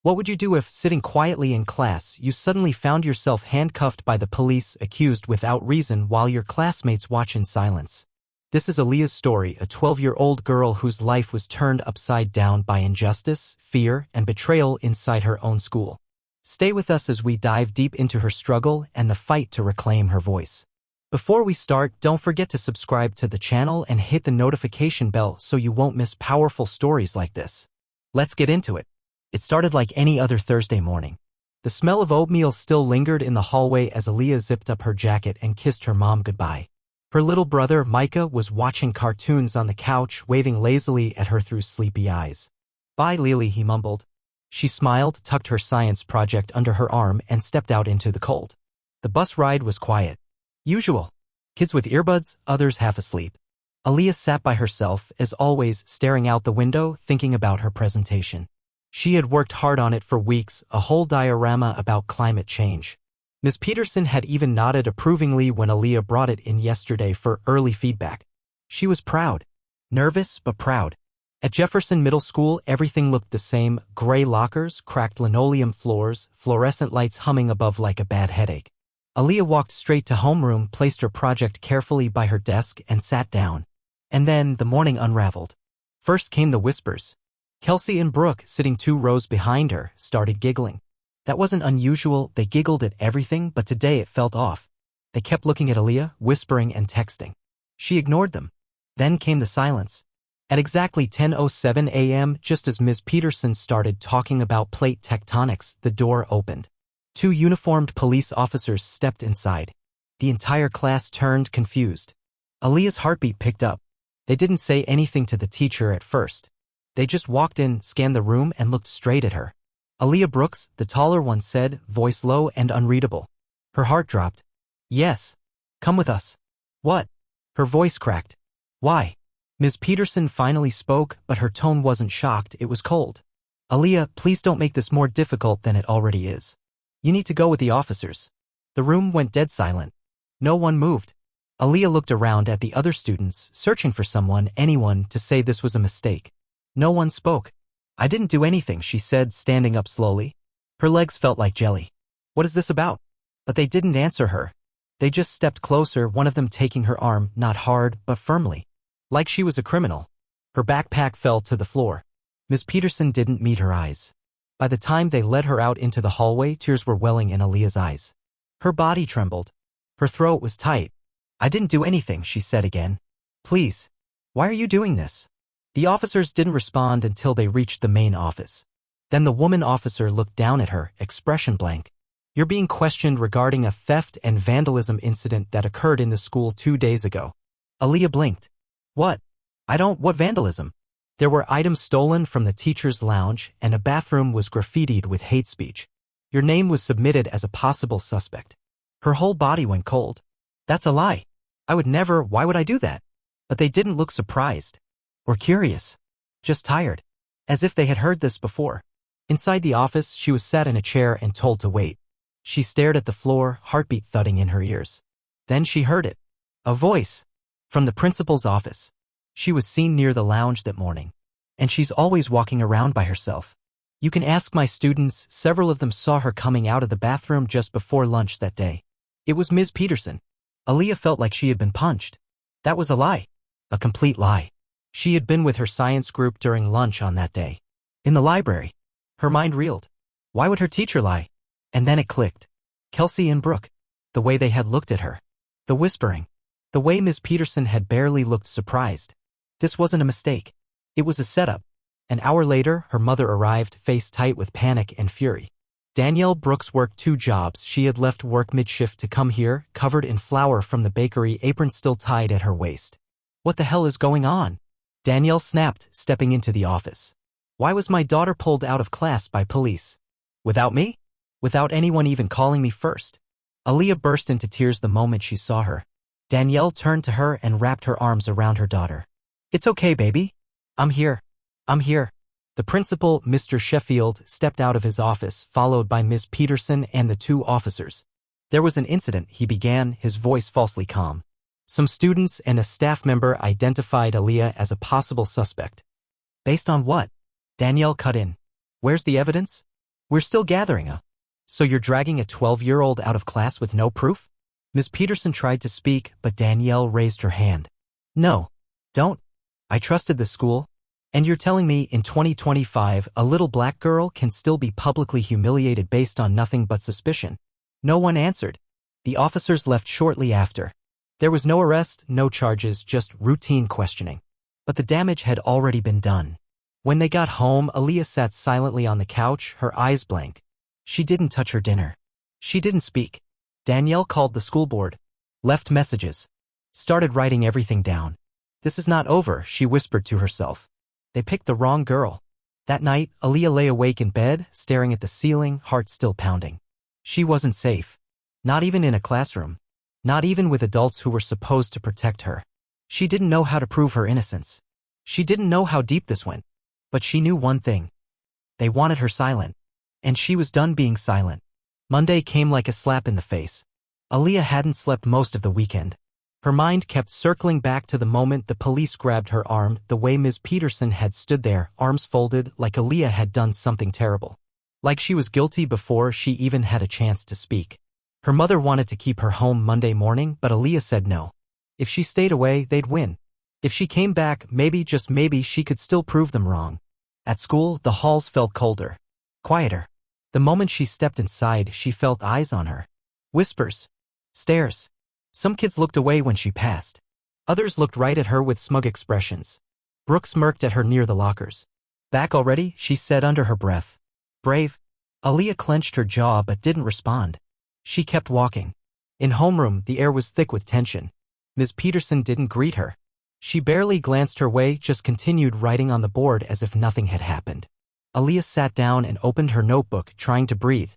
What would you do if, sitting quietly in class, you suddenly found yourself handcuffed by the police, accused without reason while your classmates watch in silence? This is Aaliyah's story, a 12-year-old girl whose life was turned upside down by injustice, fear, and betrayal inside her own school. Stay with us as we dive deep into her struggle and the fight to reclaim her voice. Before we start, don't forget to subscribe to the channel and hit the notification bell so you won't miss powerful stories like this. Let's get into it. It started like any other Thursday morning. The smell of oatmeal still lingered in the hallway as Aaliyah zipped up her jacket and kissed her mom goodbye. Her little brother, Micah, was watching cartoons on the couch, waving lazily at her through sleepy eyes. "Bye, Lily," he mumbled. She smiled, tucked her science project under her arm, and stepped out into the cold. The bus ride was quiet. Usual. Kids with earbuds, others half asleep. Aaliyah sat by herself, as always, staring out the window, thinking about her presentation. She had worked hard on it for weeks, a whole diorama about climate change. Ms. Peterson had even nodded approvingly when Aaliyah brought it in yesterday for early feedback. She was proud. Nervous, but proud. At Jefferson Middle School, everything looked the same: gray lockers, cracked linoleum floors, fluorescent lights humming above like a bad headache. Aaliyah walked straight to homeroom, placed her project carefully by her desk, and sat down. And then the morning unraveled. First came the whispers. Kelsey and Brooke, sitting 2 rows behind her, started giggling. That wasn't unusual, they giggled at everything, but today it felt off. They kept looking at Aaliyah, whispering and texting. She ignored them. Then came the silence. At exactly 10:07 a.m., just as Ms. Peterson started talking about plate tectonics, the door opened. 2 uniformed police officers stepped inside. The entire class turned, confused. Aaliyah's heartbeat picked up. They didn't say anything to the teacher at first. They just walked in, scanned the room, and looked straight at her. Aaliyah Brooks, the taller one, said, voice low and unreadable. Her heart dropped. "Yes. Come with us." "What?" Her voice cracked. "Why?" Ms. Peterson finally spoke, but her tone wasn't shocked, it was cold. "Aaliyah, please don't make this more difficult than it already is. You need to go with the officers." The room went dead silent. No one moved. Aaliyah looked around at the other students, searching for someone, anyone, to say this was a mistake. No one spoke. "I didn't do anything," she said, standing up slowly. Her legs felt like jelly. "What is this about?" But they didn't answer her. They just stepped closer, one of them taking her arm, not hard, but firmly. Like she was a criminal. Her backpack fell to the floor. Ms. Peterson didn't meet her eyes. By the time they led her out into the hallway, tears were welling in Aaliyah's eyes. Her body trembled. Her throat was tight. "I didn't do anything," she said again. "Please. Why are you doing this?" The officers didn't respond until they reached the main office. Then the woman officer looked down at her, expression blank. "You're being questioned regarding a theft and vandalism incident that occurred in the school 2 days ago." Aaliyah blinked. "What? What vandalism?" There were items stolen from the teacher's lounge, and a bathroom was graffitied with hate speech. "Your name was submitted as a possible suspect." Her whole body went cold. "That's a lie. I would never, why would I do that?" But they didn't look surprised. Or curious. Just tired. As if they had heard this before. Inside the office, she was sat in a chair and told to wait. She stared at the floor, heartbeat thudding in her ears. Then she heard it. A voice. From the principal's office. She was seen near the lounge that morning. And she's always walking around by herself. "You can ask my students, several of them saw her coming out of the bathroom just before lunch that day." It was Ms. Peterson. Aaliyah felt like she had been punched. That was a lie. A complete lie. She had been with her science group during lunch on that day. In the library. Her mind reeled. Why would her teacher lie? And then it clicked. Kelsey and Brooke. The way they had looked at her. The whispering. The way Ms. Peterson had barely looked surprised. This wasn't a mistake. It was a setup. An hour later, her mother arrived, face tight with panic and fury. Danielle Brooks worked 2 jobs. She had left work mid-shift to come here, covered in flour from the bakery, apron still tied at her waist. "What the hell is going on?" Danielle snapped, stepping into the office. "Why was my daughter pulled out of class by police? Without me? Without anyone even calling me first?" Aaliyah burst into tears the moment she saw her. Danielle turned to her and wrapped her arms around her daughter. "It's okay, baby. I'm here. I'm here." The principal, Mr. Sheffield, stepped out of his office, followed by Ms. Peterson and the 2 officers. "There was an incident," he began, his voice falsely calm. "Some students and a staff member identified Aaliyah as a possible suspect." "Based on what?" Danielle cut in. "Where's the evidence?" We're still gathering, So you're dragging a 12-year-old out of class with no proof? Ms. Peterson tried to speak, but Danielle raised her hand. No. Don't. I trusted the school. And you're telling me in 2025 a little black girl can still be publicly humiliated based on nothing but suspicion? No one answered. The officers left shortly after. There was no arrest, no charges, just routine questioning. But the damage had already been done. When they got home, Aaliyah sat silently on the couch, her eyes blank. She didn't touch her dinner. She didn't speak. Danielle called the school board, left messages, started writing everything down. This is not over, she whispered to herself. They picked the wrong girl. That night, Aaliyah lay awake in bed, staring at the ceiling, heart still pounding. She wasn't safe. Not even in a classroom. Not even with adults who were supposed to protect her. She didn't know how to prove her innocence. She didn't know how deep this went. But she knew one thing. They wanted her silent. And she was done being silent. Monday came like a slap in the face. Aaliyah hadn't slept most of the weekend. Her mind kept circling back to the moment the police grabbed her arm, the way Ms. Peterson had stood there, arms folded, like Aaliyah had done something terrible. Like she was guilty before she even had a chance to speak. Her mother wanted to keep her home Monday morning, but Aaliyah said no. If she stayed away, they'd win. If she came back, maybe, just maybe, she could still prove them wrong. At school, the halls felt colder. Quieter. The moment she stepped inside, she felt eyes on her. Whispers. Stares. Some kids looked away when she passed. Others looked right at her with smug expressions. Brooke smirked at her near the lockers. Back already, she said under her breath. Brave. Aaliyah clenched her jaw but didn't respond. She kept walking. In homeroom, the air was thick with tension. Ms. Peterson didn't greet her. She barely glanced her way, just continued writing on the board as if nothing had happened. Aaliyah sat down and opened her notebook, trying to breathe.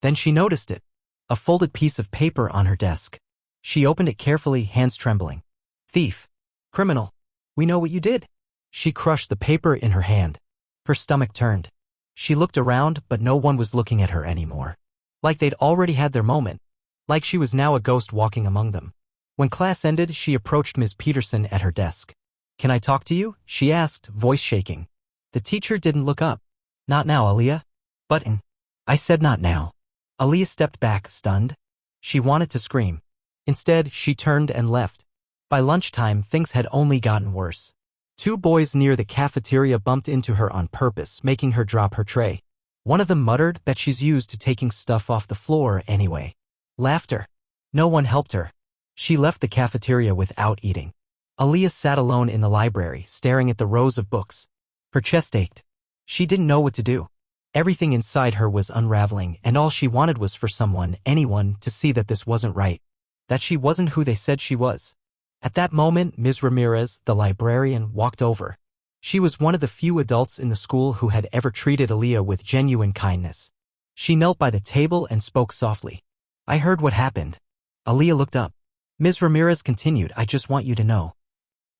Then she noticed it. A folded piece of paper on her desk. She opened it carefully, hands trembling. Thief. Criminal. We know what you did. She crushed the paper in her hand. Her stomach turned. She looked around, but no one was looking at her anymore. Like they'd already had their moment. Like she was now a ghost walking among them. When class ended, she approached Ms. Peterson at her desk. Can I talk to you? She asked, voice shaking. The teacher didn't look up. Not now, Aaliyah. Button. I said not now. Aaliyah stepped back, stunned. She wanted to scream. Instead, she turned and left. By lunchtime, things had only gotten worse. Two boys near the cafeteria bumped into her on purpose, making her drop her tray. One of them muttered, bet she's used to taking stuff off the floor anyway. Laughter. No one helped her. She left the cafeteria without eating. Aaliyah sat alone in the library, staring at the rows of books. Her chest ached. She didn't know what to do. Everything inside her was unraveling, and all she wanted was for someone, anyone, to see that this wasn't right. That she wasn't who they said she was. At that moment, Ms. Ramirez, the librarian, walked over. She was one of the few adults in the school who had ever treated Aaliyah with genuine kindness. She knelt by the table and spoke softly. I heard what happened. Aaliyah looked up. Ms. Ramirez continued, I just want you to know.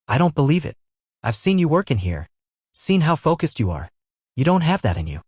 I don't believe it. I've seen you work in here. Seen how focused you are. You don't have that in you.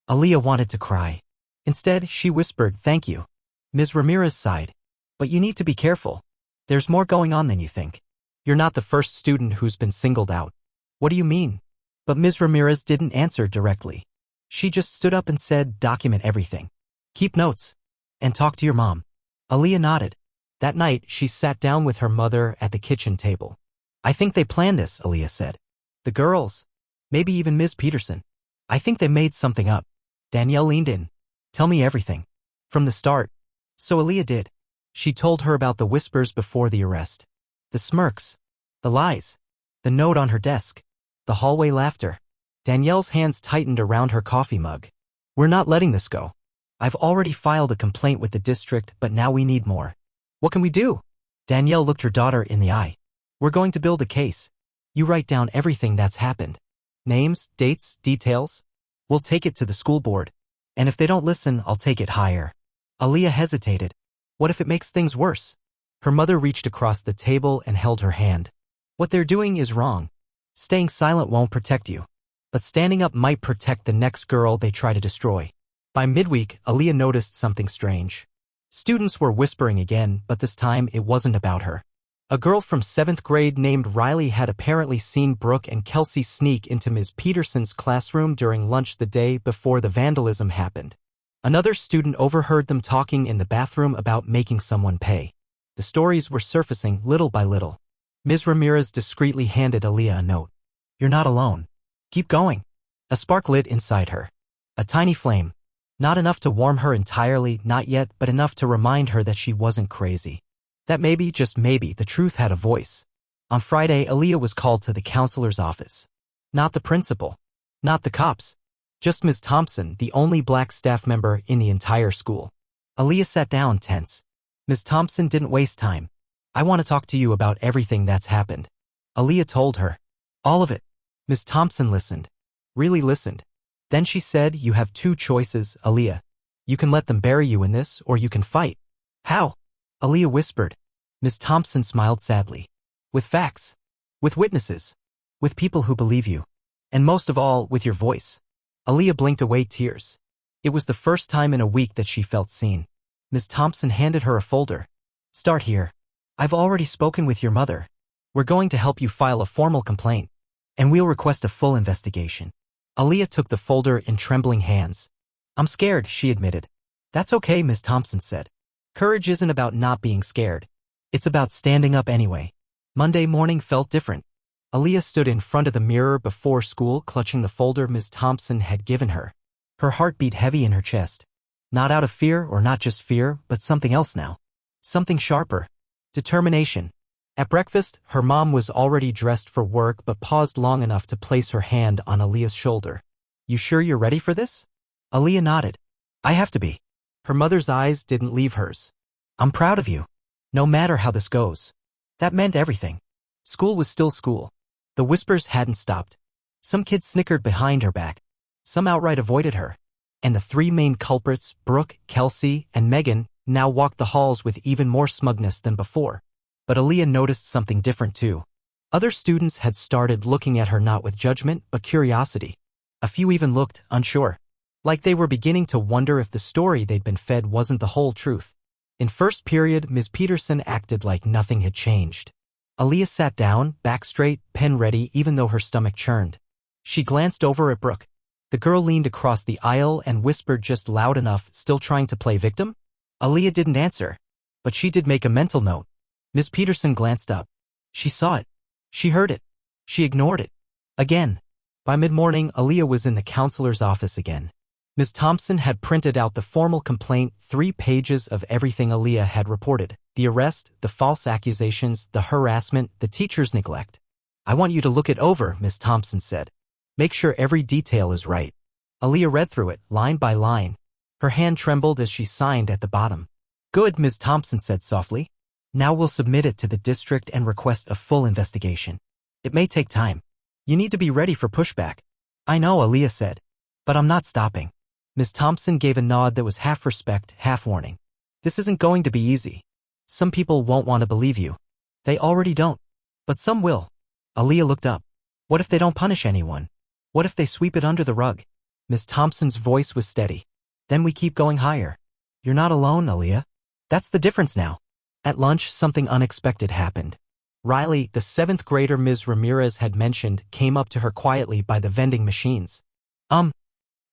Aaliyah wanted to cry. Instead, she whispered, thank you. Ms. Ramirez sighed. But you need to be careful. There's more going on than you think. You're not the first student who's been singled out. What do you mean? But Ms. Ramirez didn't answer directly. She just stood up and said, document everything. Keep notes. And talk to your mom. Aaliyah nodded. That night, she sat down with her mother at the kitchen table. I think they planned this, Aaliyah said. The girls. Maybe even Ms. Peterson. I think they made something up. Danielle leaned in. Tell me everything. From the start. So Aaliyah did. She told her about the whispers before the arrest. The smirks. The lies. The note on her desk. The hallway laughter. Danielle's hands tightened around her coffee mug. We're not letting this go. I've already filed a complaint with the district, but now we need more. What can we do? Danielle looked her daughter in the eye. We're going to build a case. You write down everything that's happened. Names, dates, details. We'll take it to the school board. And if they don't listen, I'll take it higher. Aaliyah hesitated. What if it makes things worse? Her mother reached across the table and held her hand. What they're doing is wrong. Staying silent won't protect you. But standing up might protect the next girl they try to destroy. By midweek, Aaliyah noticed something strange. Students were whispering again, but this time it wasn't about her. A girl from 7th grade named Riley had apparently seen Brooke and Kelsey sneak into Ms. Peterson's classroom during lunch the day before the vandalism happened. Another student overheard them talking in the bathroom about making someone pay. The stories were surfacing little by little. Ms. Ramirez discreetly handed Aaliyah a note. "You're not alone. Keep going." A spark lit inside her. A tiny flame. Not enough to warm her entirely, not yet, but enough to remind her that she wasn't crazy. That maybe, just maybe, the truth had a voice. On Friday, Aaliyah was called to the counselor's office. Not the principal. Not the cops. Just Ms. Thompson, the only black staff member in the entire school. Aaliyah sat down, tense. Ms. Thompson didn't waste time. "I want to talk to you about everything that's happened." Aaliyah told her. "All of it." Ms. Thompson listened. Really listened. Then she said, "You have two choices, Aaliyah. You can let them bury you in this, or you can fight." "How?" Aaliyah whispered. Ms. Thompson smiled sadly. "With facts. With witnesses. With people who believe you. And most of all, with your voice." Aaliyah blinked away tears. It was the first time in a week that she felt seen. Ms. Thompson handed her a folder. "Start here. I've already spoken with your mother. We're going to help you file a formal complaint. And we'll request a full investigation." Aaliyah took the folder in trembling hands. "I'm scared," she admitted. "That's okay," Ms. Thompson said. "Courage isn't about not being scared. It's about standing up anyway." Monday morning felt different. Aaliyah stood in front of the mirror before school, clutching the folder Ms. Thompson had given her. Her heart beat heavy in her chest. Not out of fear, or not just fear, but something else now. Something sharper. Determination. At breakfast, her mom was already dressed for work but paused long enough to place her hand on Aaliyah's shoulder. "You sure you're ready for this?" Aaliyah nodded. "I have to be." Her mother's eyes didn't leave hers. "I'm proud of you. No matter how this goes." That meant everything. School was still school. The whispers hadn't stopped. Some kids snickered behind her back. Some outright avoided her. And the three main culprits, Brooke, Kelsey, and Megan, now walked the halls with even more smugness than before. But Aaliyah noticed something different too. Other students had started looking at her not with judgment, but curiosity. A few even looked unsure. Like they were beginning to wonder if the story they'd been fed wasn't the whole truth. In first period, Ms. Peterson acted like nothing had changed. Aaliyah sat down, back straight, pen ready, even though her stomach churned. She glanced over at Brooke. The girl leaned across the aisle and whispered just loud enough, "Still trying to play victim?" Aaliyah didn't answer. But she did make a mental note. Ms. Peterson glanced up. She saw it. She heard it. She ignored it. Again. By mid-morning, Aaliyah was in the counselor's office again. Ms. Thompson had printed out the formal complaint, 3 pages of everything Aaliyah had reported. The arrest, the false accusations, the harassment, the teacher's neglect. "I want you to look it over," Ms. Thompson said. "Make sure every detail is right." Aaliyah read through it, line by line. Her hand trembled as she signed at the bottom. "Good," Ms. Thompson said softly. "Now we'll submit it to the district and request a full investigation. It may take time. You need to be ready for pushback." "I know," Aaliyah said. "But I'm not stopping." Ms. Thompson gave a nod that was half respect, half warning. "This isn't going to be easy. Some people won't want to believe you. They already don't. But some will." Aaliyah looked up. "What if they don't punish anyone? What if they sweep it under the rug?" Ms. Thompson's voice was steady. "Then we keep going higher. You're not alone, Aaliyah. That's the difference now." At lunch, something unexpected happened. Riley, the 7th grader Ms. Ramirez had mentioned, came up to her quietly by the vending machines.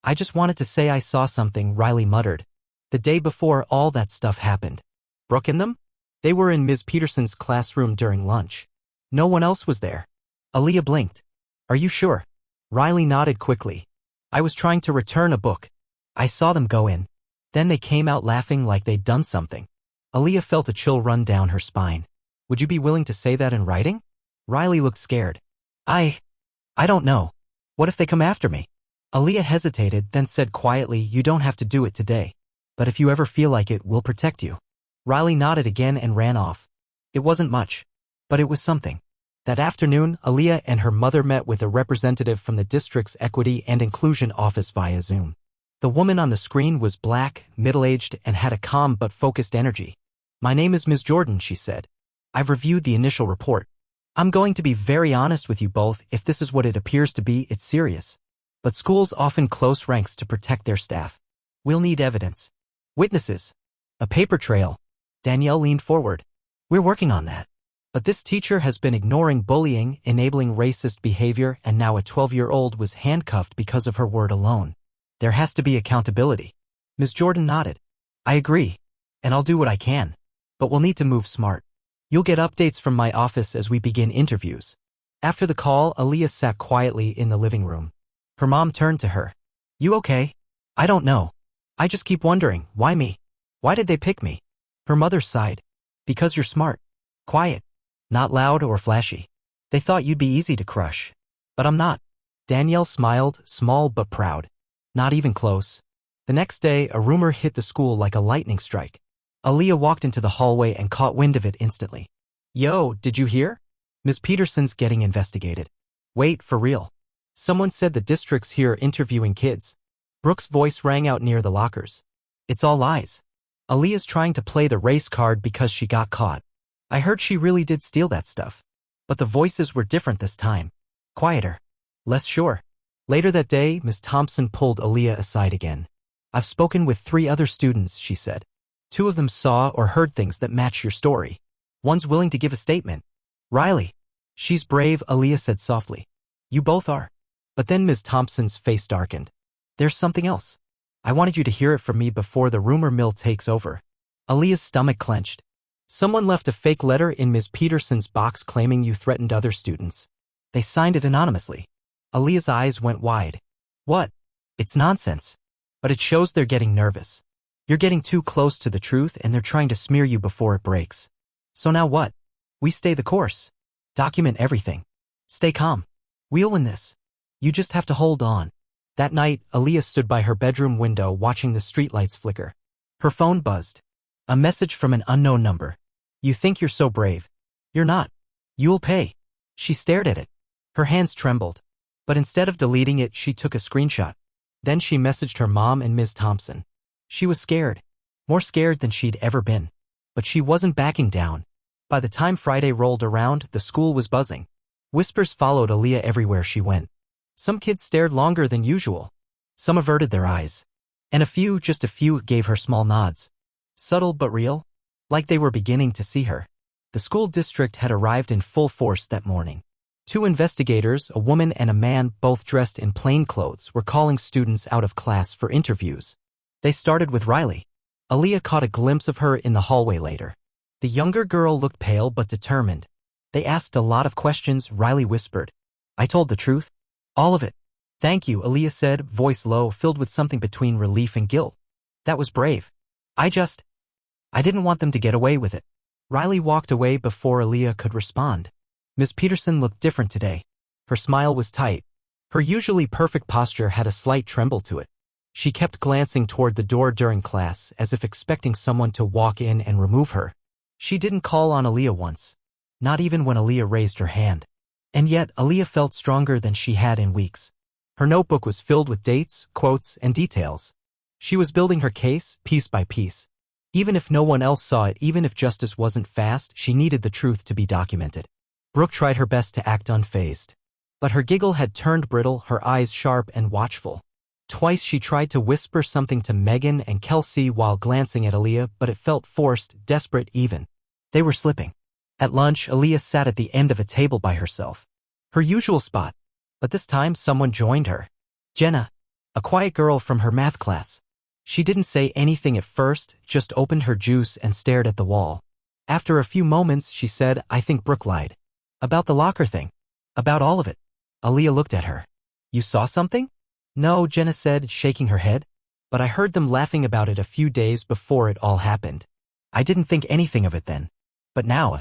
I just wanted to say I saw something," Riley muttered. "The day before all that stuff happened." "Brooke and them?" They were in Ms. Peterson's classroom during lunch. No one else was there. Aaliyah blinked. "Are you sure?" Riley nodded quickly. "I was trying to return a book. I saw them go in. Then they came out laughing like they'd done something." Aaliyah felt a chill run down her spine. "Would you be willing to say that in writing?" Riley looked scared. I don't know. What if they come after me?" Aaliyah hesitated, then said quietly, "You don't have to do it today. But if you ever feel like it, we'll protect you." Riley nodded again and ran off. It wasn't much. But it was something. That afternoon, Aaliyah and her mother met with a representative from the district's Equity and Inclusion office via Zoom. The woman on the screen was black, middle-aged, and had a calm but focused energy. "My name is Ms. Jordan," she said. "I've reviewed the initial report. I'm going to be very honest with you both. If this is what it appears to be, it's serious. But schools often close ranks to protect their staff. We'll need evidence. Witnesses. A paper trail." Danielle leaned forward. "We're working on that. But this teacher has been ignoring bullying, enabling racist behavior, and now a 12-year-old was handcuffed because of her word alone. There has to be accountability." Ms. Jordan nodded. I agree. And I'll do what I can. But we'll need to move smart. You'll get updates from my office as we begin interviews. After the call, Aaliyah sat quietly in the living room. Her mom turned to her. You okay? I don't know. I just keep wondering, why me? Why did they pick me? Her mother sighed. Because you're smart. Quiet. Not loud or flashy. They thought you'd be easy to crush. But I'm not. Danielle smiled, small but proud. Not even close. The next day, a rumor hit the school like a lightning strike. Aaliyah walked into the hallway and caught wind of it instantly. Yo, did you hear? Ms. Peterson's getting investigated. Wait, for real. Someone said the district's here interviewing kids. Brooke's voice rang out near the lockers. It's all lies. Aaliyah's trying to play the race card because she got caught. I heard she really did steal that stuff. But the voices were different this time. Quieter. Less sure. Later that day, Ms. Thompson pulled Aaliyah aside again. I've spoken with 3 other students, she said. 2 of them saw or heard things that match your story. One's willing to give a statement. Riley. She's brave, Aaliyah said softly. You both are. But then Ms. Thompson's face darkened. There's something else. I wanted you to hear it from me before the rumor mill takes over. Aaliyah's stomach clenched. Someone left a fake letter in Ms. Peterson's box claiming you threatened other students. They signed it anonymously. Aaliyah's eyes went wide. What? It's nonsense. But it shows they're getting nervous. You're getting too close to the truth and they're trying to smear you before it breaks. So now what? We stay the course. Document everything. Stay calm. We'll win this. You just have to hold on. That night, Aaliyah stood by her bedroom window watching the streetlights flicker. Her phone buzzed. A message from an unknown number. You think you're so brave. You're not. You'll pay. She stared at it. Her hands trembled. But instead of deleting it, she took a screenshot. Then she messaged her mom and Ms. Thompson. She was scared. More scared than she'd ever been. But she wasn't backing down. By the time Friday rolled around, the school was buzzing. Whispers followed Aaliyah everywhere she went. Some kids stared longer than usual. Some averted their eyes. And just a few, gave her small nods. Subtle but real. Like they were beginning to see her. The school district had arrived in full force that morning. 2 investigators, a woman and a man, both dressed in plain clothes, were calling students out of class for interviews. They started with Riley. Aaliyah caught a glimpse of her in the hallway later. The younger girl looked pale but determined. They asked a lot of questions, Riley whispered. I told the truth. All of it. Thank you, Aaliyah said, voice low, filled with something between relief and guilt. That was brave. I didn't want them to get away with it. Riley walked away before Aaliyah could respond. Miss Peterson looked different today. Her smile was tight. Her usually perfect posture had a slight tremble to it. She kept glancing toward the door during class, as if expecting someone to walk in and remove her. She didn't call on Aaliyah once. Not even when Aaliyah raised her hand. And yet, Aaliyah felt stronger than she had in weeks. Her notebook was filled with dates, quotes, and details. She was building her case, piece by piece. Even if no one else saw it, even if justice wasn't fast, she needed the truth to be documented. Brooke tried her best to act unfazed. But her giggle had turned brittle, her eyes sharp and watchful. Twice she tried to whisper something to Megan and Kelsey while glancing at Aaliyah, but it felt forced, desperate even. They were slipping. At lunch, Aaliyah sat at the end of a table by herself. Her usual spot. But this time someone joined her. Jenna. A quiet girl from her math class. She didn't say anything at first, just opened her juice and stared at the wall. After a few moments, she said, I think Brooke lied. About the locker thing. About all of it. Aaliyah looked at her. You saw something? No, Jenna said, shaking her head. But I heard them laughing about it a few days before it all happened. I didn't think anything of it then. But now,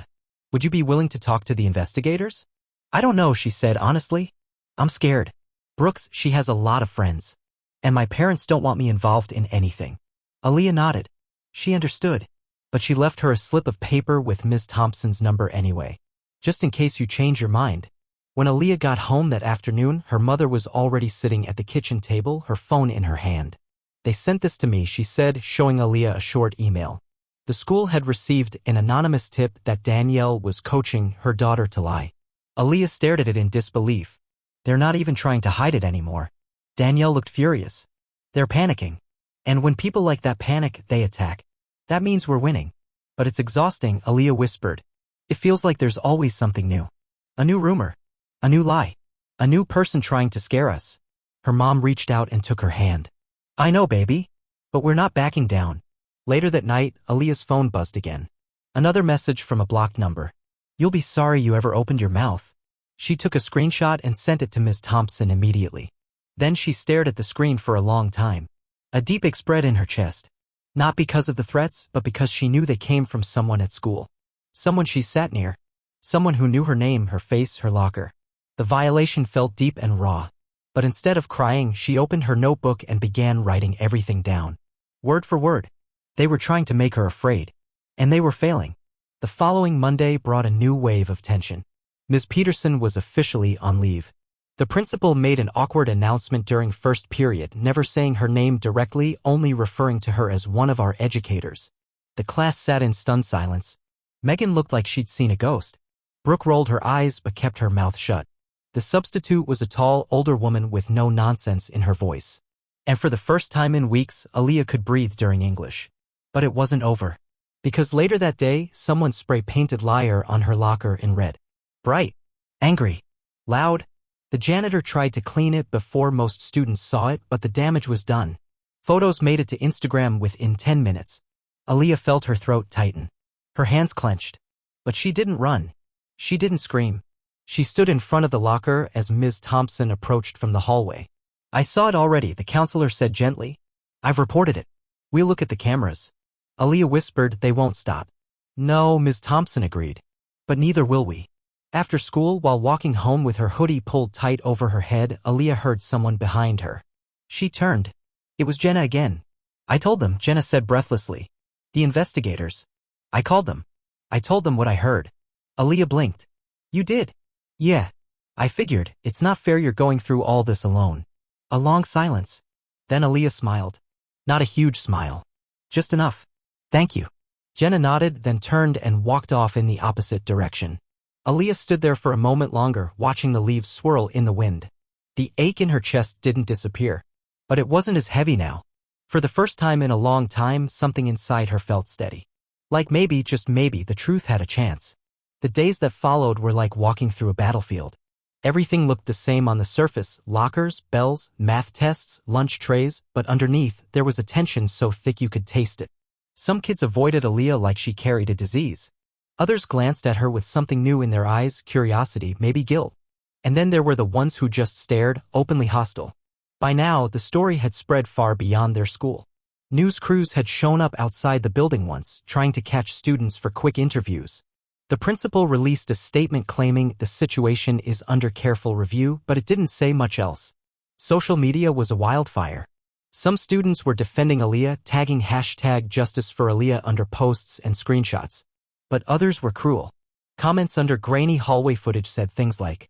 would you be willing to talk to the investigators? I don't know, she said honestly. I'm scared. Brooks, she has a lot of friends. And my parents don't want me involved in anything. Aaliyah nodded. She understood. But she left her a slip of paper with Ms. Thompson's number anyway. Just in case you change your mind. When Aaliyah got home that afternoon, her mother was already sitting at the kitchen table, her phone in her hand. They sent this to me, she said, showing Aaliyah a short email. The school had received an anonymous tip that Danielle was coaching her daughter to lie. Aaliyah stared at it in disbelief. They're not even trying to hide it anymore. Danielle looked furious. They're panicking. And when people like that panic, they attack. That means we're winning. But it's exhausting, Aaliyah whispered. It feels like there's always something new. A new rumor. A new lie. A new person trying to scare us. Her mom reached out and took her hand. I know, baby. But we're not backing down. Later that night, Aaliyah's phone buzzed again. Another message from a blocked number. You'll be sorry you ever opened your mouth. She took a screenshot and sent it to Ms. Thompson immediately. Then she stared at the screen for a long time. A deep ache spread in her chest. Not because of the threats, but because she knew they came from someone at school. Someone she sat near. Someone who knew her name, her face, her locker. The violation felt deep and raw. But instead of crying, she opened her notebook and began writing everything down. Word for word. They were trying to make her afraid. And they were failing. The following Monday brought a new wave of tension. Ms. Peterson was officially on leave. The principal made an awkward announcement during first period, never saying her name directly, only referring to her as one of our educators. The class sat in stunned silence. Megan looked like she'd seen a ghost. Brooke rolled her eyes but kept her mouth shut. The substitute was a tall, older woman with no nonsense in her voice. And for the first time in weeks, Aaliyah could breathe during English. But it wasn't over. Because later that day, someone spray-painted liar on her locker in red. Bright. Angry. Loud. The janitor tried to clean it before most students saw it, but the damage was done. Photos made it to Instagram within 10 minutes. Aaliyah felt her throat tighten. Her hands clenched. But she didn't run. She didn't scream. She stood in front of the locker as Ms. Thompson approached from the hallway. I saw it already, the counselor said gently. I've reported it. We'll look at the cameras. Aaliyah whispered, they won't stop. No, Ms. Thompson agreed. But neither will we. After school, while walking home with her hoodie pulled tight over her head, Aaliyah heard someone behind her. She turned. It was Jenna again. I told them, Jenna said breathlessly. The investigators. I called them. I told them what I heard. Aaliyah blinked. You did? Yeah. I figured, it's not fair you're going through all this alone. A long silence. Then Aaliyah smiled. Not a huge smile. Just enough. Thank you. Jenna nodded, then turned and walked off in the opposite direction. Aaliyah stood there for a moment longer, watching the leaves swirl in the wind. The ache in her chest didn't disappear. But it wasn't as heavy now. For the first time in a long time, something inside her felt steady. Like maybe, just maybe, the truth had a chance. The days that followed were like walking through a battlefield. Everything looked the same on the surface, lockers, bells, math tests, lunch trays, but underneath, there was a tension so thick you could taste it. Some kids avoided Aaliyah like she carried a disease. Others glanced at her with something new in their eyes, curiosity, maybe guilt. And then there were the ones who just stared, openly hostile. By now, the story had spread far beyond their school. News crews had shown up outside the building once, trying to catch students for quick interviews. The principal released a statement claiming the situation is under careful review, but it didn't say much else. Social media was a wildfire. Some students were defending Aaliyah, tagging #JusticeForAaliyah under posts and screenshots. But others were cruel. Comments under grainy hallway footage said things like,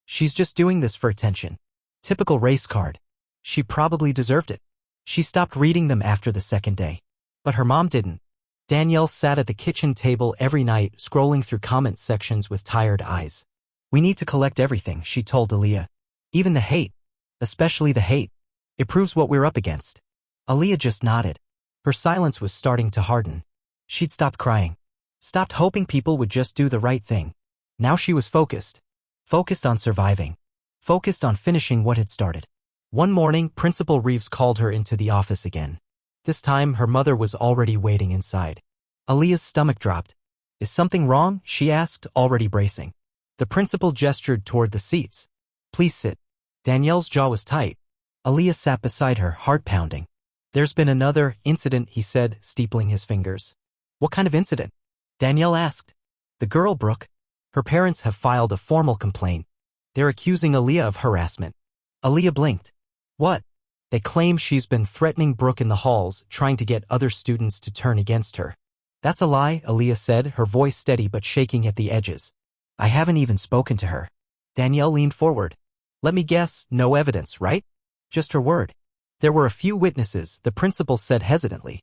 she's just doing this for attention. Typical race card. She probably deserved it. She stopped reading them after the second day. But her mom didn't. Danielle sat at the kitchen table every night, scrolling through comment sections with tired eyes. We need to collect everything, she told Aaliyah. Even the hate. Especially the hate. It proves what we're up against. Aaliyah just nodded. Her silence was starting to harden. She'd stopped crying. Stopped hoping people would just do the right thing. Now she was focused. Focused on surviving. Focused on finishing what had started. One morning, Principal Reeves called her into the office again. This time, her mother was already waiting inside. Aaliyah's stomach dropped. Is something wrong? She asked, already bracing. The principal gestured toward the seats. Please sit. Danielle's jaw was tight. Aaliyah sat beside her, heart pounding. There's been another incident, he said, steepling his fingers. What kind of incident? Danielle asked. The girl, Brooke. Her parents have filed a formal complaint. They're accusing Aaliyah of harassment. Aaliyah blinked. What? They claim she's been threatening Brooke in the halls, trying to get other students to turn against her. That's a lie, Aaliyah said, her voice steady but shaking at the edges. I haven't even spoken to her. Danielle leaned forward. Let me guess, no evidence, right? Just her word. There were a few witnesses, the principal said hesitantly.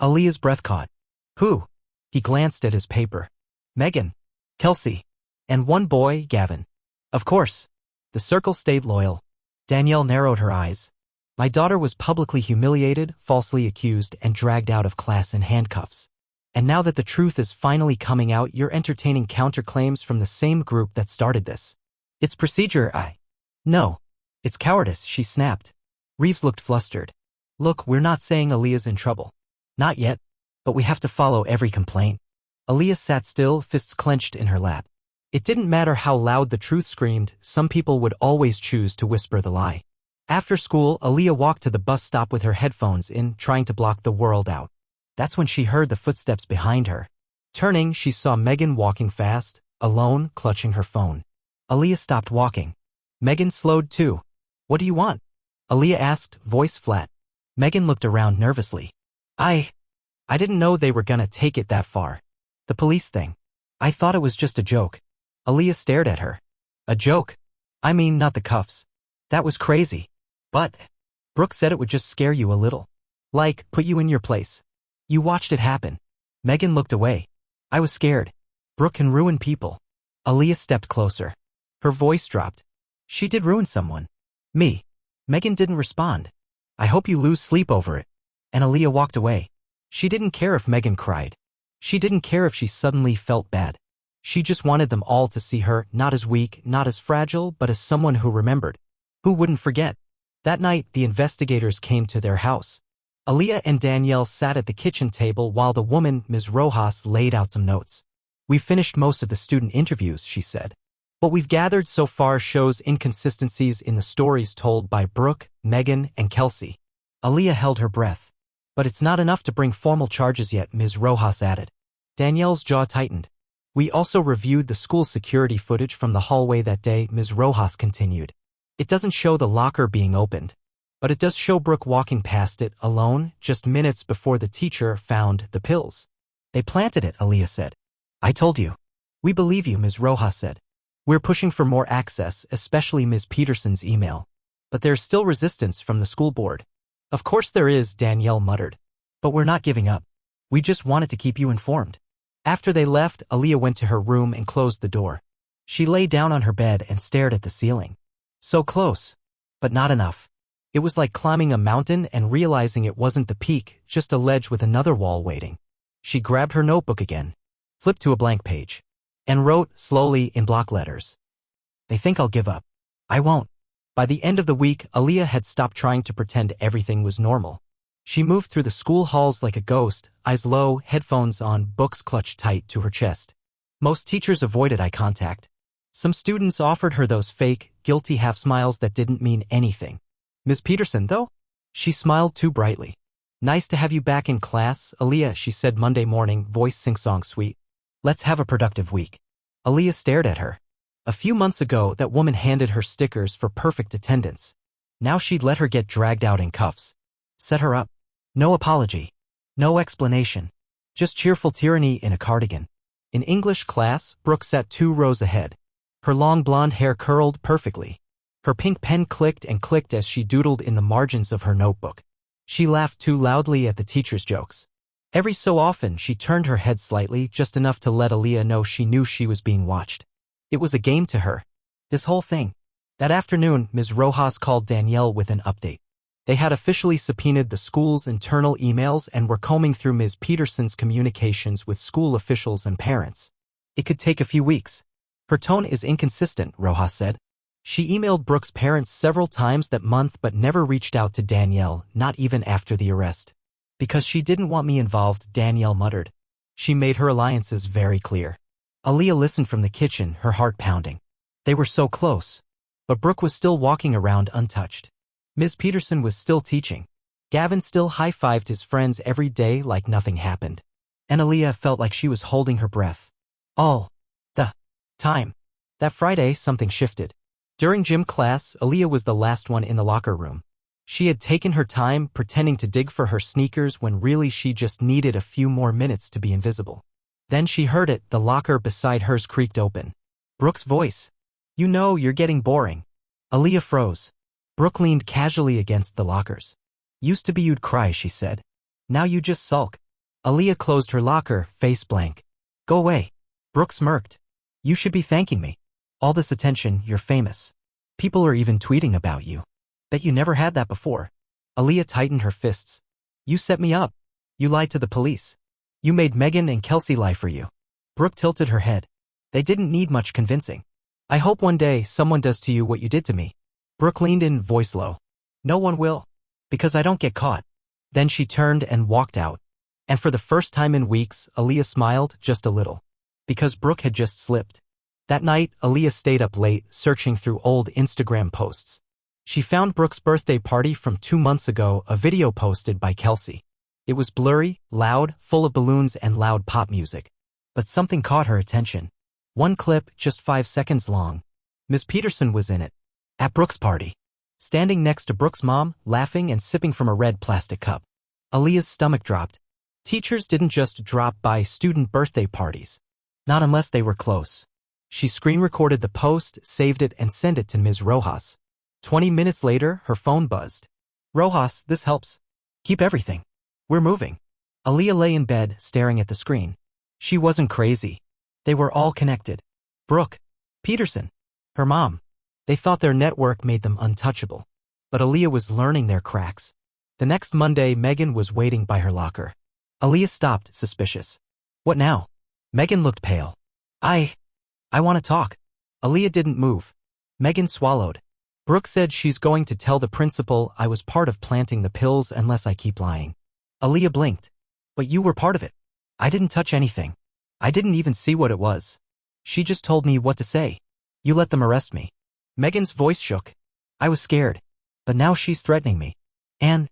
Aaliyah's breath caught. Who? He glanced at his paper. Megan. Kelsey. And one boy, Gavin. Of course. The circle stayed loyal. Danielle narrowed her eyes. My daughter was publicly humiliated, falsely accused, and dragged out of class in handcuffs. And now that the truth is finally coming out, you're entertaining counterclaims from the same group that started this. It's procedure, No. It's cowardice, she snapped. Reeves looked flustered. Look, we're not saying Aaliyah's in trouble. Not yet. But we have to follow every complaint. Aaliyah sat still, fists clenched in her lap. It didn't matter how loud the truth screamed, some people would always choose to whisper the lie. After school, Aaliyah walked to the bus stop with her headphones in, trying to block the world out. That's when she heard the footsteps behind her. Turning, she saw Megan walking fast, alone, clutching her phone. Aaliyah stopped walking. Megan slowed too. What do you want? Aaliyah asked, voice flat. Megan looked around nervously. I didn't know they were gonna take it that far. The police thing. I thought it was just a joke. Aaliyah stared at her. A joke? I mean, not the cuffs. That was crazy. But Brooke said it would just scare you a little. Like, put you in your place. You watched it happen. Megan looked away. I was scared. Brooke can ruin people. Aaliyah stepped closer. Her voice dropped. She did ruin someone. Me. Megan didn't respond. I hope you lose sleep over it. And Aaliyah walked away. She didn't care if Megan cried. She didn't care if she suddenly felt bad. She just wanted them all to see her, not as weak, not as fragile, but as someone who remembered. Who wouldn't forget? That night, the investigators came to their house. Aaliyah and Danielle sat at the kitchen table while the woman, Ms. Rojas, laid out some notes. We've finished most of the student interviews, she said. What we've gathered so far shows inconsistencies in the stories told by Brooke, Megan, and Kelsey. Aaliyah held her breath. But it's not enough to bring formal charges yet, Ms. Rojas added. Danielle's jaw tightened. We also reviewed the school security footage from the hallway that day, Ms. Rojas continued. It doesn't show the locker being opened. But it does show Brooke walking past it, alone, just minutes before the teacher found the pills. They planted it, Aaliyah said. I told you. We believe you, Ms. Rojas said. We're pushing for more access, especially Ms. Peterson's email. But there's still resistance from the school board. Of course there is, Danielle muttered. But we're not giving up. We just wanted to keep you informed. After they left, Aaliyah went to her room and closed the door. She lay down on her bed and stared at the ceiling. So close. But not enough. It was like climbing a mountain and realizing it wasn't the peak, just a ledge with another wall waiting. She grabbed her notebook again, flipped to a blank page, and wrote, slowly, in block letters. They think I'll give up. I won't. By the end of the week, Aaliyah had stopped trying to pretend everything was normal. She moved through the school halls like a ghost, eyes low, headphones on, books clutched tight to her chest. Most teachers avoided eye contact. Some students offered her those fake, guilty half-smiles that didn't mean anything. Ms. Peterson, though? She smiled too brightly. Nice to have you back in class, Aaliyah, she said Monday morning, voice sing-song sweet. Let's have a productive week. Aaliyah stared at her. A few months ago, that woman handed her stickers for perfect attendance. Now she'd let her get dragged out in cuffs. Set her up. No apology. No explanation. Just cheerful tyranny in a cardigan. In English class, Brooke sat 2 rows ahead. Her long blonde hair curled perfectly. Her pink pen clicked and clicked as she doodled in the margins of her notebook. She laughed too loudly at the teacher's jokes. Every so often, she turned her head slightly, just enough to let Aaliyah know she knew she was being watched. It was a game to her. This whole thing. That afternoon, Ms. Rojas called Danielle with an update. They had officially subpoenaed the school's internal emails and were combing through Ms. Peterson's communications with school officials and parents. It could take a few weeks. Her tone is inconsistent, Rojas said. She emailed Brooke's parents several times that month but never reached out to Danielle, not even after the arrest. Because she didn't want me involved, Danielle muttered. She made her alliances very clear. Aaliyah listened from the kitchen, her heart pounding. They were so close. But Brooke was still walking around untouched. Ms. Peterson was still teaching. Gavin still high-fived his friends every day like nothing happened. And Aaliyah felt like she was holding her breath. All the time. That Friday, something shifted. During gym class, Aaliyah was the last one in the locker room. She had taken her time, pretending to dig for her sneakers when really she just needed a few more minutes to be invisible. Then she heard it, the locker beside hers creaked open. Brooke's voice. You know, you're getting boring. Aaliyah froze. Brooke leaned casually against the lockers. Used to be you'd cry, she said. Now you just sulk. Aaliyah closed her locker, face blank. Go away. Brooke smirked. You should be thanking me. All this attention, you're famous. People are even tweeting about you. Bet you never had that before. Aaliyah tightened her fists. You set me up. You lied to the police. You made Megan and Kelsey lie for you. Brooke tilted her head. They didn't need much convincing. I hope one day someone does to you what you did to me. Brooke leaned in, voice low. No one will. Because I don't get caught. Then she turned and walked out. And for the first time in weeks, Aaliyah smiled just a little. Because Brooke had just slipped. That night, Aaliyah stayed up late, searching through old Instagram posts. She found Brooke's birthday party from 2 months ago, a video posted by Kelsey. It was blurry, loud, full of balloons and loud pop music. But something caught her attention. One clip, just 5 seconds long. Ms. Peterson was in it. At Brooke's party. Standing next to Brooke's mom, laughing and sipping from a red plastic cup. Aaliyah's stomach dropped. Teachers didn't just drop by student birthday parties. Not unless they were close. She screen-recorded the post, saved it, and sent it to Ms. Rojas. 20 minutes later, her phone buzzed. "Rojas, this helps. Keep everything. We're moving." Aaliyah lay in bed, staring at the screen. She wasn't crazy. They were all connected. Brooke, Peterson, her mom. They thought their network made them untouchable. But Aaliyah was learning their cracks. The next Monday, Megan was waiting by her locker. Aaliyah stopped, suspicious. "What now?" Megan looked pale. I want to talk." Aaliyah didn't move. Megan swallowed. "Brooke said she's going to tell the principal I was part of planting the pills unless I keep lying." Aaliyah blinked. "But you were part of it." "I didn't touch anything. I didn't even see what it was. She just told me what to say." "You let them arrest me." Megan's voice shook. "I was scared. But now she's threatening me. And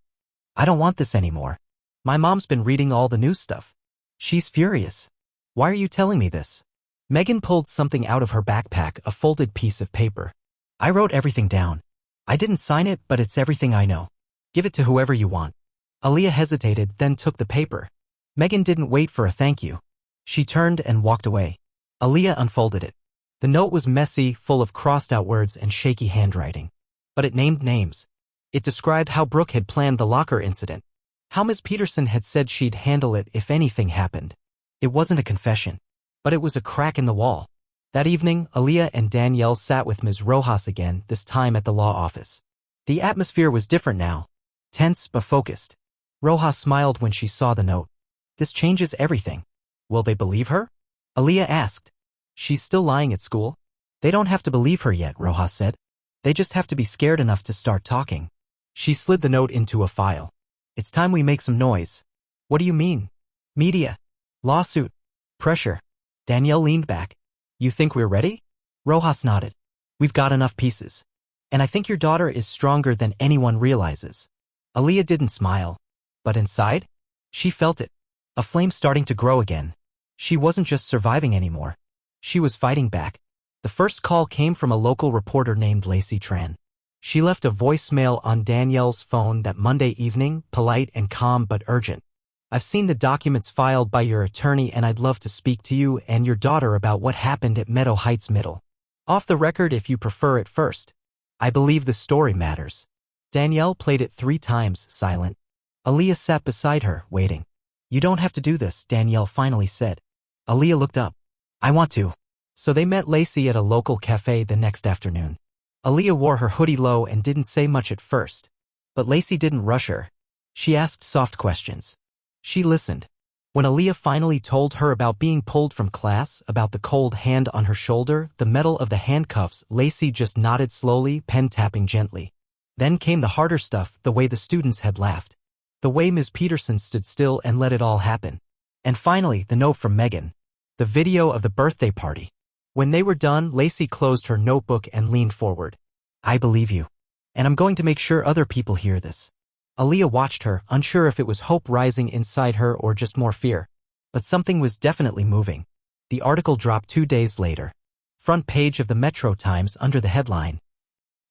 I don't want this anymore. My mom's been reading all the news stuff. She's furious. Why are you telling me this?" Megan pulled something out of her backpack, a folded piece of paper. "I wrote everything down. I didn't sign it, but it's everything I know. Give it to whoever you want." Aaliyah hesitated, then took the paper. Megan didn't wait for a thank you. She turned and walked away. Aaliyah unfolded it. The note was messy, full of crossed-out words and shaky handwriting. But it named names. It described how Brooke had planned the locker incident. How Ms. Peterson had said she'd handle it if anything happened. It wasn't a confession. But it was a crack in the wall. That evening, Aaliyah and Danielle sat with Ms. Rojas again, this time at the law office. The atmosphere was different now. Tense but focused. Rojas smiled when she saw the note. "This changes everything. Will they believe her?" Aaliyah asked. "She's still lying at school?" "They don't have to believe her yet," Rojas said. "They just have to be scared enough to start talking." She slid the note into a file. "It's time we make some noise." "What do you mean?" "Media. Lawsuit. Pressure." Danielle leaned back. "You think we're ready?" Rojas nodded. "We've got enough pieces. And I think your daughter is stronger than anyone realizes." Aaliyah didn't smile. But inside, she felt it. A flame starting to grow again. She wasn't just surviving anymore. She was fighting back. The first call came from a local reporter named Lacey Tran. She left a voicemail on Danielle's phone that Monday evening, polite and calm but urgent. "I've seen the documents filed by your attorney and I'd love to speak to you and your daughter about what happened at Meadow Heights Middle. Off the record if you prefer it first. I believe the story matters." Danielle played it 3 times, silent. Aaliyah sat beside her, waiting. "You don't have to do this," Danielle finally said. Aaliyah looked up. "I want to." So they met Lacey at a local cafe the next afternoon. Aaliyah wore her hoodie low and didn't say much at first. But Lacey didn't rush her. She asked soft questions. She listened. When Aaliyah finally told her about being pulled from class, about the cold hand on her shoulder, the metal of the handcuffs, Lacey just nodded slowly, pen tapping gently. Then came the harder stuff, the way the students had laughed. The way Ms. Peterson stood still and let it all happen. And finally, the note from Megan. The video of the birthday party. When they were done, Lacey closed her notebook and leaned forward. "I believe you. And I'm going to make sure other people hear this." Aaliyah watched her, unsure if it was hope rising inside her or just more fear. But something was definitely moving. The article dropped 2 days later. Front page of the Metro Times under the headline.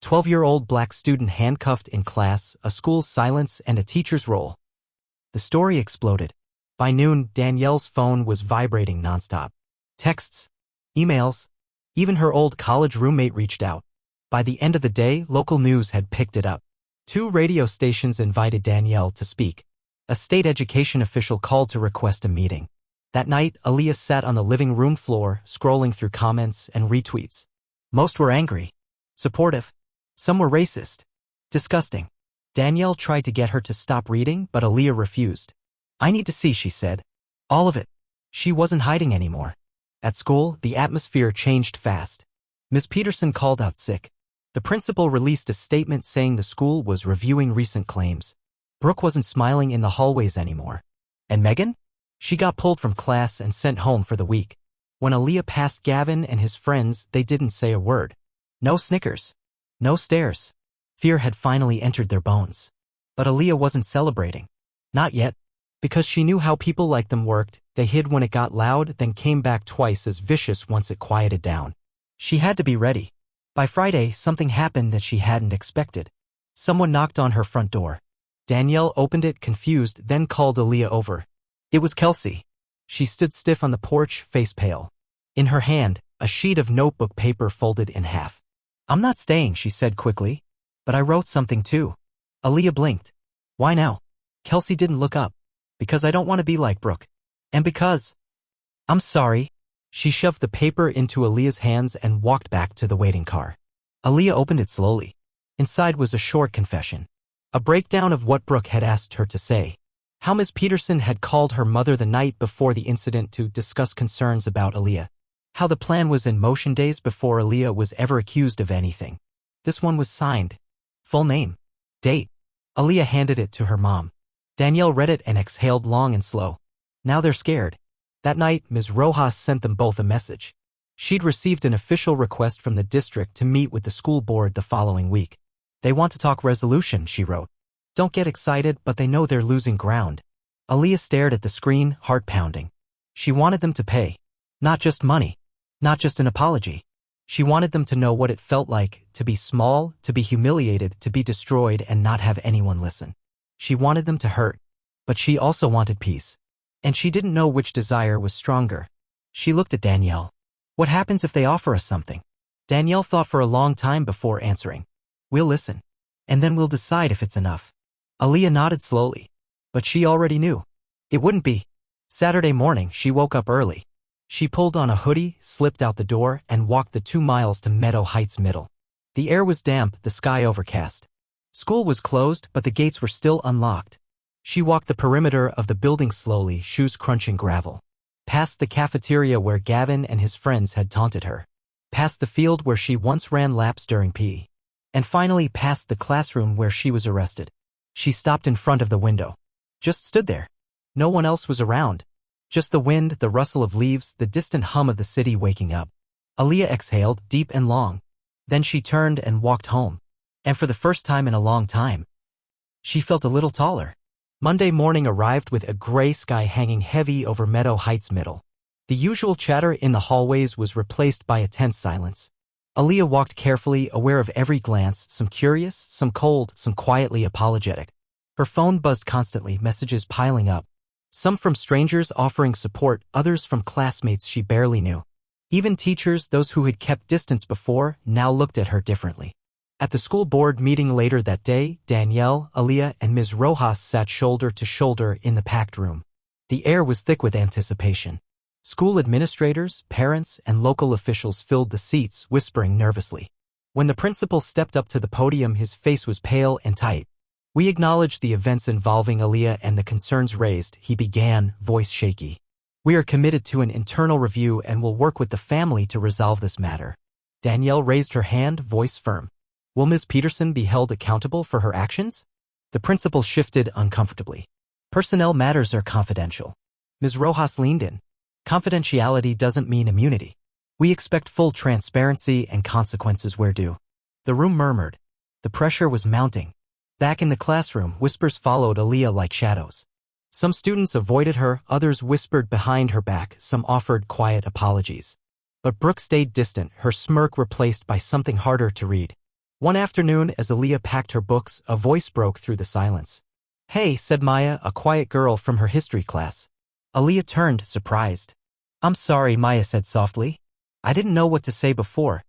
12-year-old black student handcuffed in class, a school's silence and a teacher's role. The story exploded. By noon, Danielle's phone was vibrating nonstop. Texts, emails, even her old college roommate reached out. By the end of the day, local news had picked it up. 2 radio stations invited Danielle to speak. A state education official called to request a meeting. That night, Aaliyah sat on the living room floor, scrolling through comments and retweets. Most were angry. Supportive. Some were racist. Disgusting. Danielle tried to get her to stop reading, but Aaliyah refused. "I need to see," she said. All of it. She wasn't hiding anymore. At school, the atmosphere changed fast. Ms. Peterson called out sick. The principal released a statement saying the school was reviewing recent claims. Brooke wasn't smiling in the hallways anymore. And Megan? She got pulled from class and sent home for the week. When Aaliyah passed Gavin and his friends, they didn't say a word. No snickers. No stares. Fear had finally entered their bones. But Aaliyah wasn't celebrating. Not yet. Because she knew how people like them worked, they hid when it got loud, then came back twice as vicious once it quieted down. She had to be ready. By Friday, something happened that she hadn't expected. Someone knocked on her front door. Danielle opened it, confused, then called Aaliyah over. It was Kelsey. She stood stiff on the porch, face pale. In her hand, a sheet of notebook paper folded in half. I'm not staying, she said quickly. But I wrote something too. Aaliyah blinked. Why now? Kelsey didn't look up. Because I don't want to be like Brooke. And because... I'm sorry. She shoved the paper into Aaliyah's hands and walked back to the waiting car. Aaliyah opened it slowly. Inside was a short confession. A breakdown of what Brooke had asked her to say. How Ms. Peterson had called her mother the night before the incident to discuss concerns about Aaliyah. How the plan was in motion days before Aaliyah was ever accused of anything. This one was signed. Full name. Date. Aaliyah handed it to her mom. Danielle read it and exhaled long and slow. Now they're scared. That night, Ms. Rojas sent them both a message. She'd received an official request from the district to meet with the school board the following week. They want to talk resolution, she wrote. Don't get excited, but they know they're losing ground. Aaliyah stared at the screen, heart pounding. She wanted them to pay. Not just money. Not just an apology. She wanted them to know what it felt like to be small, to be humiliated, to be destroyed and not have anyone listen. She wanted them to hurt. But she also wanted peace. And she didn't know which desire was stronger. She looked at Danielle. What happens if they offer us something? Danielle thought for a long time before answering. We'll listen. And then we'll decide if it's enough. Aaliyah nodded slowly. But she already knew. It wouldn't be. Saturday morning, she woke up early. She pulled on a hoodie, slipped out the door, and walked the 2 miles to Meadow Heights Middle. The air was damp, the sky overcast. School was closed, but the gates were still unlocked. She walked the perimeter of the building slowly, shoes crunching gravel. Past the cafeteria where Gavin and his friends had taunted her. Past the field where she once ran laps during PE. And finally past the classroom where she was arrested. She stopped in front of the window. Just stood there. No one else was around. Just the wind, the rustle of leaves, the distant hum of the city waking up. Aaliyah exhaled, deep and long. Then she turned and walked home. And for the first time in a long time, she felt a little taller. Monday morning arrived with a gray sky hanging heavy over Meadow Heights Middle. The usual chatter in the hallways was replaced by a tense silence. Aaliyah walked carefully, aware of every glance, some curious, some cold, some quietly apologetic. Her phone buzzed constantly, messages piling up. Some from strangers offering support, others from classmates she barely knew. Even teachers, those who had kept distance before, now looked at her differently. At the school board meeting later that day, Danielle, Aaliyah, and Ms. Rojas sat shoulder to shoulder in the packed room. The air was thick with anticipation. School administrators, parents, and local officials filled the seats, whispering nervously. When the principal stepped up to the podium, his face was pale and tight. We acknowledge the events involving Aaliyah and the concerns raised, he began, voice shaky. We are committed to an internal review and will work with the family to resolve this matter. Danielle raised her hand, voice firm. Will Ms. Peterson be held accountable for her actions? The principal shifted uncomfortably. Personnel matters are confidential. Ms. Rojas leaned in. Confidentiality doesn't mean immunity. We expect full transparency and consequences where due. The room murmured. The pressure was mounting. Back in the classroom, whispers followed Aaliyah like shadows. Some students avoided her, others whispered behind her back, some offered quiet apologies. But Brooke stayed distant, her smirk replaced by something harder to read. One afternoon, as Aaliyah packed her books, a voice broke through the silence. Hey, said Maya, a quiet girl from her history class. Aaliyah turned, surprised. I'm sorry, Maya said softly. I didn't know what to say before.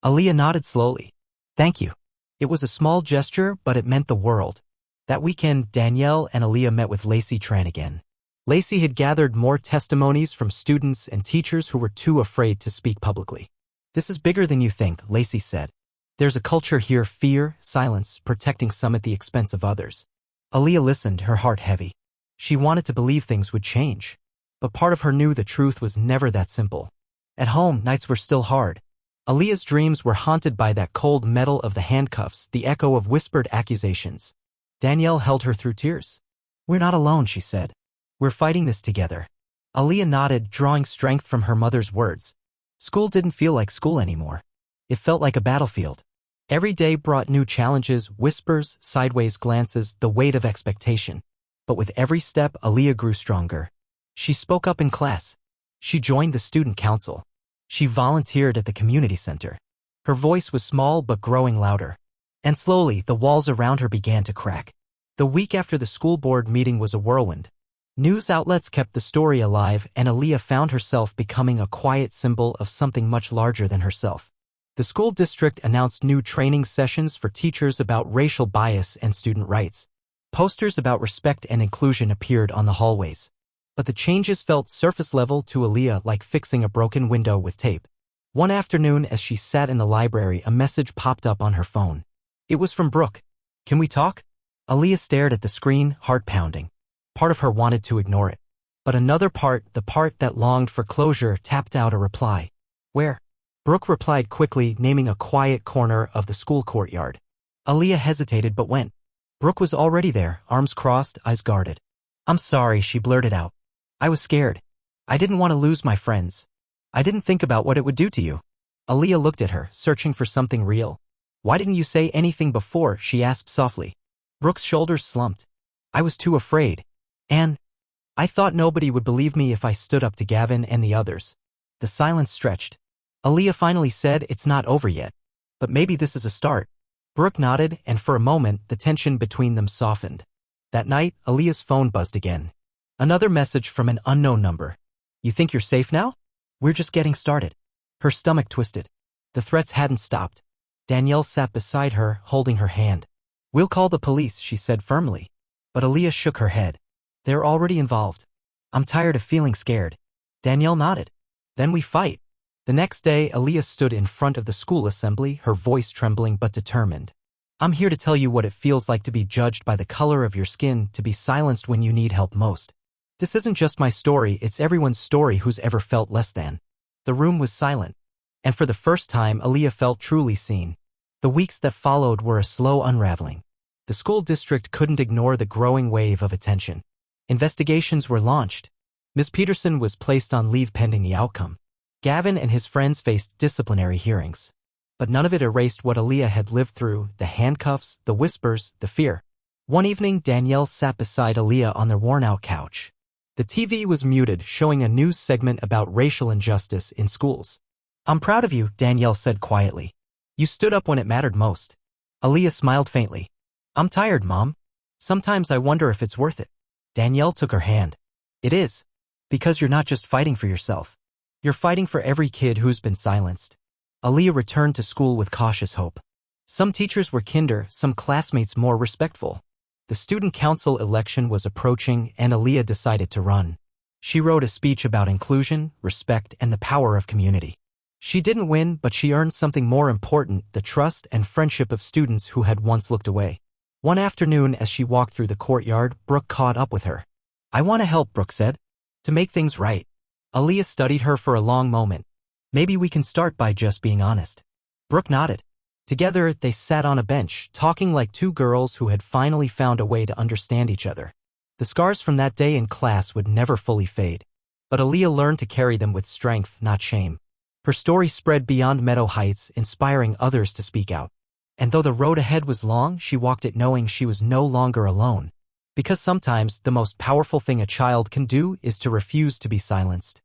Aaliyah nodded slowly. Thank you. It was a small gesture, but it meant the world. That weekend, Danielle and Aaliyah met with Lacey Tranigan. Lacey had gathered more testimonies from students and teachers who were too afraid to speak publicly. This is bigger than you think, Lacey said. There's a culture here, fear, silence, protecting some at the expense of others. Aaliyah listened, her heart heavy. She wanted to believe things would change. But part of her knew the truth was never that simple. At home, nights were still hard. Aaliyah's dreams were haunted by that cold metal of the handcuffs, the echo of whispered accusations. Danielle held her through tears. "We're not alone," she said. "We're fighting this together." Aaliyah nodded, drawing strength from her mother's words. School didn't feel like school anymore. It felt like a battlefield. Every day brought new challenges, whispers, sideways glances, the weight of expectation. But with every step, Aaliyah grew stronger. She spoke up in class. She joined the student council. She volunteered at the community center. Her voice was small but growing louder. And slowly, the walls around her began to crack. The week after the school board meeting was a whirlwind. News outlets kept the story alive, and Aaliyah found herself becoming a quiet symbol of something much larger than herself. The school district announced new training sessions for teachers about racial bias and student rights. Posters about respect and inclusion appeared on the hallways. But the changes felt surface level to Aaliyah, like fixing a broken window with tape. One afternoon, as she sat in the library, a message popped up on her phone. It was from Brooke. "Can we talk?" Aaliyah stared at the screen, heart pounding. Part of her wanted to ignore it. But another part, the part that longed for closure, tapped out a reply. "Where?" Brooke replied quickly, naming a quiet corner of the school courtyard. Aaliyah hesitated but went. Brooke was already there, arms crossed, eyes guarded. "I'm sorry," she blurted out. "I was scared. I didn't want to lose my friends. I didn't think about what it would do to you." Aaliyah looked at her, searching for something real. "Why didn't you say anything before?" she asked softly. Brooke's shoulders slumped. "I was too afraid. And I thought nobody would believe me if I stood up to Gavin and the others." The silence stretched. Aaliyah finally said, "It's not over yet. But maybe this is a start." Brooke nodded, and for a moment, the tension between them softened. That night, Aaliyah's phone buzzed again. Another message from an unknown number. "You think you're safe now? We're just getting started." Her stomach twisted. The threats hadn't stopped. Danielle sat beside her, holding her hand. "We'll call the police," she said firmly. But Aaliyah shook her head. "They're already involved. I'm tired of feeling scared." Danielle nodded. "Then we fight." The next day, Aaliyah stood in front of the school assembly, her voice trembling but determined. "I'm here to tell you what it feels like to be judged by the color of your skin, to be silenced when you need help most. This isn't just my story, it's everyone's story who's ever felt less than." The room was silent. And for the first time, Aaliyah felt truly seen. The weeks that followed were a slow unraveling. The school district couldn't ignore the growing wave of attention. Investigations were launched. Ms. Peterson was placed on leave pending the outcome. Gavin and his friends faced disciplinary hearings. But none of it erased what Aaliyah had lived through, the handcuffs, the whispers, the fear. One evening, Danielle sat beside Aaliyah on their worn-out couch. The TV was muted, showing a news segment about racial injustice in schools. "I'm proud of you," Danielle said quietly. "You stood up when it mattered most." Aaliyah smiled faintly. "I'm tired, Mom. Sometimes I wonder if it's worth it." Danielle took her hand. "It is. Because you're not just fighting for yourself. You're fighting for every kid who's been silenced." Aaliyah returned to school with cautious hope. Some teachers were kinder, some classmates more respectful. The student council election was approaching, and Aaliyah decided to run. She wrote a speech about inclusion, respect, and the power of community. She didn't win, but she earned something more important, the trust and friendship of students who had once looked away. One afternoon, as she walked through the courtyard, Brooke caught up with her. "I want to help," Brooke said. "To make things right." Aaliyah studied her for a long moment. "Maybe we can start by just being honest." Brooke nodded. Together, they sat on a bench, talking like two girls who had finally found a way to understand each other. The scars from that day in class would never fully fade. But Aaliyah learned to carry them with strength, not shame. Her story spread beyond Meadow Heights, inspiring others to speak out. And though the road ahead was long, she walked it knowing she was no longer alone. Because sometimes the most powerful thing a child can do is to refuse to be silenced.